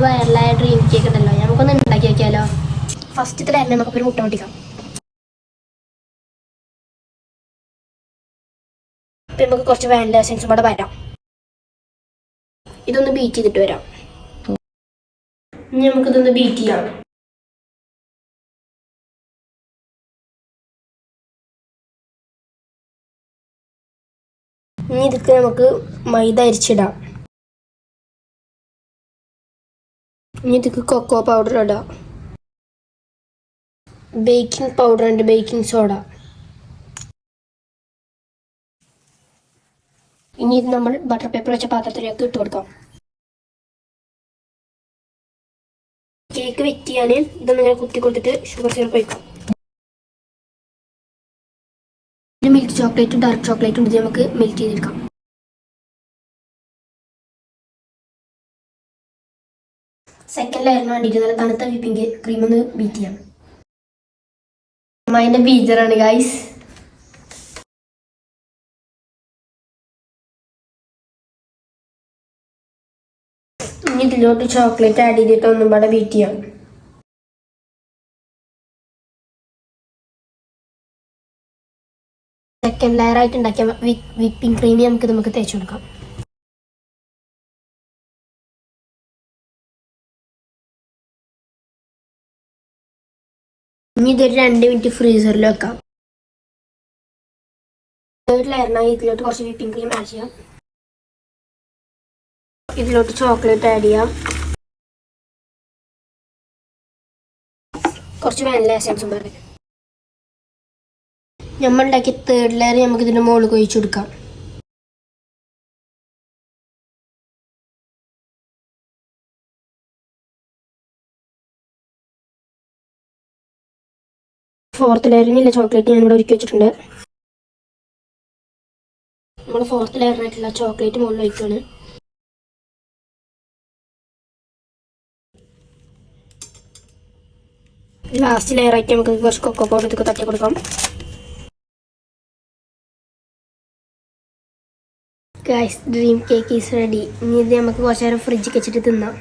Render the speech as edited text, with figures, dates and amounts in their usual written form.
വൈറലായ dream cake ഉണ്ടല്ലോ, നമുക്കൊന്ന് ഉണ്ടാക്കി നോക്കിയാലോ. ഫസ്റ്റത്തെ ലെയറിൽ നമുക്കൊരു മുട്ട പൊട്ടിക്കാം. അപ്പം നമുക്ക് കുറച്ച് വാനില എസൻസും കൂടെ വരാം. ഇതൊന്ന് ബീറ്റ് ചെയ്തിട്ട് വരാം. ഇനി നമുക്കിതൊന്ന് ബീറ്റ് ചെയ്യാം. ഇനി ഇതൊക്കെ നമുക്ക് മൈദ അരിച്ചിടാം. ഇനി ഇതൊക്കെ കൊക്കോ പൗഡർ ഇടാം. ബേക്കിംഗ് പൗഡർ ഉണ്ട്, ബേക്കിംഗ് സോഡ. ഇനി ഇത് നമ്മൾ ബട്ടർ പേപ്പർ വെച്ച പാത്രത്തിലേക്ക് ഇട്ട് കൊടുക്കാം. കേക്ക് വെറ്റ് ചെയ്യാൻ ഇതൊന്ന് ഇങ്ങനെ കുത്തി കൊടുത്തിട്ട് ഷുഗർ സിറപ്പ് വയ്ക്കാം. മിൽക്ക് ചോക്ലേറ്റും ഡാർക്ക് ചോക്ലേറ്റും ഇത് നമുക്ക് മെൽറ്റ് ചെയ്തെടുക്കാം. സെക്കൻഡ് ലെയറിന് വേണ്ടിയിട്ട് നല്ല തണുത്ത വിപ്പിംഗ് ക്രീം ഒന്ന് ബീറ്റ് ചെയ്യാം. അതിൻ്റെ ബീജറാണ് ഗൈസ്. ഇനി ഇതിലോട്ട് ചോക്ലേറ്റ് ആഡ് ചെയ്തിട്ട് ഒന്നും പാടെ ബീറ്റ് ചെയ്യാം. സെക്കൻഡ് ലെയർ ആയിട്ട് ഉണ്ടാക്കിയ വിപ്പിംഗ് ക്രീം നമുക്ക് തേച്ച് കൊടുക്കാം. ഇനി ഇതൊരു 2 മിനിറ്റ് ഫ്രീസറിൽ വെക്കാം. തേർഡ് ലെയറിനായി ഇതിലോട്ട് കുറച്ച് വിപ്പിംഗ് ക്രീം ആഡ് ചെയ്യാം. ഇതിലോട്ട് ചോക്ലേറ്റ് ആഡ് ചെയ്യാം. കുറച്ച് വാനില എസൻസും പറയും. നമ്മൾ ഉണ്ടാക്കിയ തേർഡ് ലെയർ നമുക്ക് ഇതിൻ്റെ മുകളിൽ ഒഴിച്ചു കൊടുക്കാം. ഫോർത്ത് ലെയറിനുള്ള ചോക്ലേറ്റ് ഞാനിവിടെ ഒരുക്കി വെച്ചിട്ടുണ്ട്. നമ്മൾ ഫോർത്ത് ലെയറിനായിട്ടുള്ള ചോക്ലേറ്റ് മുകളിൽ ഒഴിക്കുകയാണ്. ലാസ്റ്റ് ലെയറായിട്ട് നമുക്ക് കുറച്ച് കൊക്കോ പൗഡർ ഇതൊക്കെ തട്ടി കൊടുക്കാം. Guys, dream cake is ready. ഇനി ഇത് നമുക്ക് കുറച്ച് നേരം ഫ്രിഡ്ജിൽ വെച്ചിട്ട് തിന്നാം.